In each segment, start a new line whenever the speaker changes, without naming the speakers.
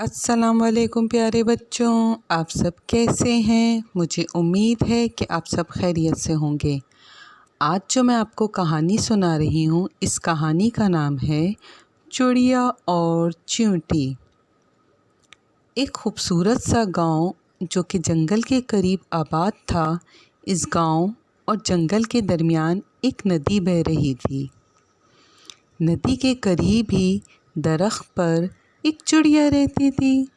अस्सलाम वालेकुम प्यारे बच्चों, आप सब कैसे हैं। मुझे उम्मीद है कि आप सब खैरियत से होंगे। आज जो मैं आपको कहानी सुना रही हूँ, इस कहानी का नाम है चिड़िया और चींटी। एक खूबसूरत सा गांव जो कि जंगल के करीब आबाद था। इस गांव और जंगल के दरमियान एक नदी बह रही थी। नदी के करीब ही दरख्त पर एक चिड़िया रहती थी।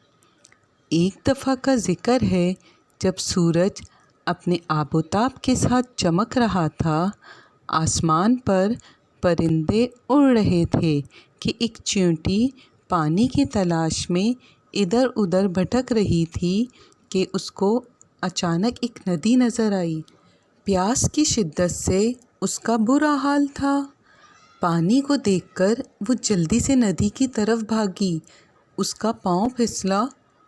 एक दफ़ा का ज़िक्र है, जब सूरज अपने आबोताब के साथ चमक रहा था, आसमान पर परिंदे उड़ रहे थे कि एक चींटी पानी की तलाश में इधर उधर भटक रही थी कि उसको अचानक एक नदी नज़र आई। प्यास की शिद्दत से उसका बुरा हाल था। पानी को देखकर वो जल्दी से नदी की तरफ भागी। उसका पाँव फिसला,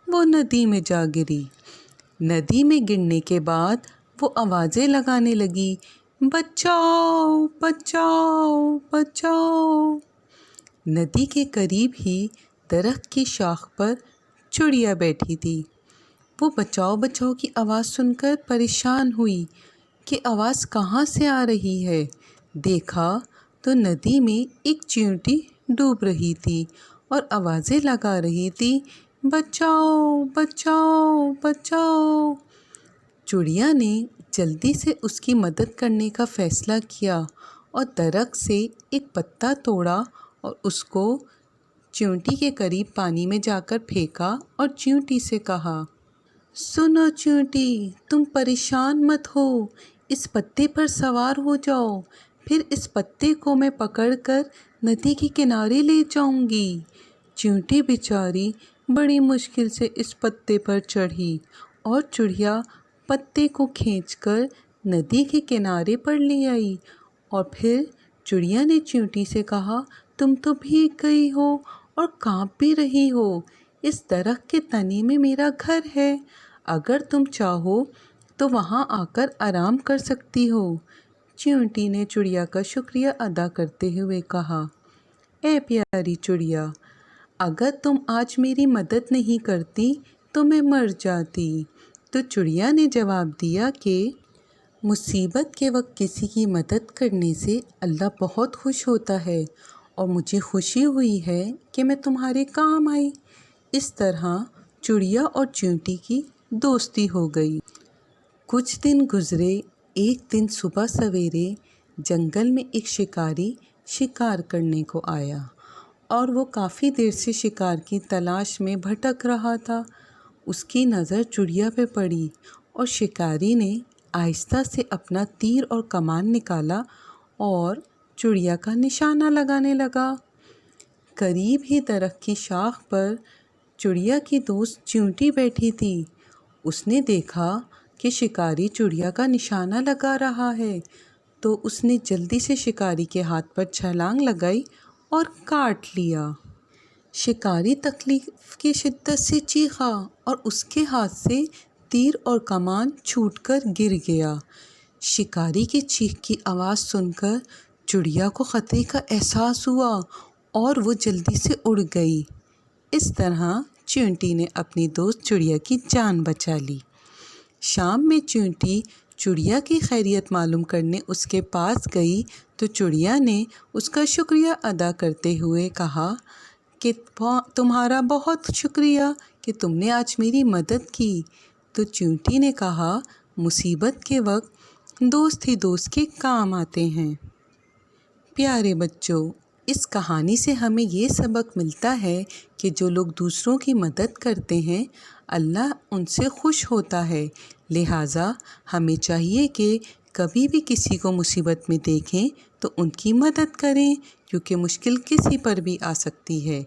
वो नदी में जा गिरी। नदी में गिरने के बाद वो आवाज़ें लगाने लगी, बचाओ बचाओ बचाओ। नदी के करीब ही दरख्त की शाख पर चिड़िया बैठी थी। वो बचाओ बचाओ की आवाज़ सुनकर परेशान हुई कि आवाज़ कहाँ से आ रही है। देखा तो नदी में एक चींटी डूब रही थी और आवाज़ें लगा रही थी, बचाओ बचाओ बचाओ। चिड़िया ने जल्दी से उसकी मदद करने का फ़ैसला किया और दरख्त से एक पत्ता तोड़ा और उसको चींटी के करीब पानी में जाकर फेंका और चींटी से कहा, सुनो चींटी, तुम परेशान मत हो, इस पत्ते पर सवार हो जाओ, फिर इस पत्ते को मैं पकड़कर नदी के किनारे ले जाऊंगी। चींटी बेचारी बड़ी मुश्किल से इस पत्ते पर चढ़ी और चिड़िया पत्ते को खींचकर नदी के किनारे पर ले आई। और फिर चिड़िया ने चींटी से कहा, तुम तो भीग गई हो और काँप भी रही हो। इस दरख्त के तने में मेरा घर है, अगर तुम चाहो तो वहाँ आकर आराम कर सकती हो। चींटी ने चिड़िया का शुक्रिया अदा करते हुए कहा, ए प्यारी चिड़िया, अगर तुम आज मेरी मदद नहीं करती तो मैं मर जाती। तो चिड़िया ने जवाब दिया कि मुसीबत के वक्त किसी की मदद करने से अल्लाह बहुत खुश होता है और मुझे खुशी हुई है कि मैं तुम्हारे काम आई। इस तरह चिड़िया और चींटी की दोस्ती हो गई। कुछ दिन गुजरे। एक दिन सुबह सवेरे जंगल में एक शिकारी शिकार करने को आया और वो काफ़ी देर से शिकार की तलाश में भटक रहा था। उसकी नज़र चिड़िया पे पड़ी और शिकारी ने आहिस्ता से अपना तीर और कमान निकाला और चिड़िया का निशाना लगाने लगा। करीब ही दरख्त की शाख पर चिड़िया की दोस्त चींटी बैठी थी। उसने देखा कि शिकारी चिड़िया का निशाना लगा रहा है, तो उसने जल्दी से शिकारी के हाथ पर छलांग लगाई और काट लिया। शिकारी तकलीफ की शिद्दत से चीखा और उसके हाथ से तीर और कमान छूटकर गिर गया। शिकारी की चीख की आवाज़ सुनकर चिड़िया को खतरे का एहसास हुआ और वो जल्दी से उड़ गई। इस तरह चींटी ने अपनी दोस्त चिड़िया की जान बचा ली। शाम में चींटी चिड़िया की खैरियत मालूम करने उसके पास गई तो चिड़िया ने उसका शुक्रिया अदा करते हुए कहा कि तुम्हारा बहुत शुक्रिया कि तुमने आज मेरी मदद की। तो चींटी ने कहा, मुसीबत के वक्त दोस्त ही दोस्त के काम आते हैं। प्यारे बच्चों, इस कहानी से हमें ये सबक मिलता है कि जो लोग दूसरों की मदद करते हैं, अल्लाह उनसे खुश होता है। लिहाजा हमें चाहिए कि कभी भी किसी को मुसीबत में देखें तो उनकी मदद करें, क्योंकि मुश्किल किसी पर भी आ सकती है।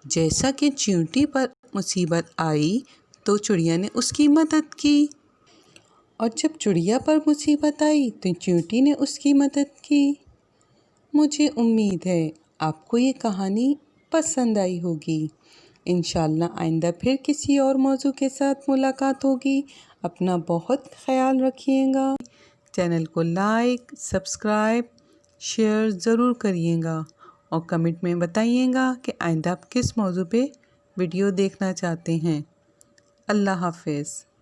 जैसा कि चींटी पर मुसीबत आई तो चिड़िया ने उसकी मदद की, और जब चिड़िया पर मुसीबत आई तो चींटी ने उसकी मदद की। मुझे उम्मीद है आपको ये कहानी पसंद आई होगी। इंशाल्लाह आइंदा फिर किसी और मौजू के साथ मुलाकात होगी। अपना बहुत ख्याल रखिएगा। चैनल को लाइक, सब्सक्राइब, शेयर ज़रूर करिएगा और कमेंट में बताइएगा कि आइंदा आप किस मौजू पे ویڈیو دیکھنا چاہتے ہیں۔ اللہ حافظ۔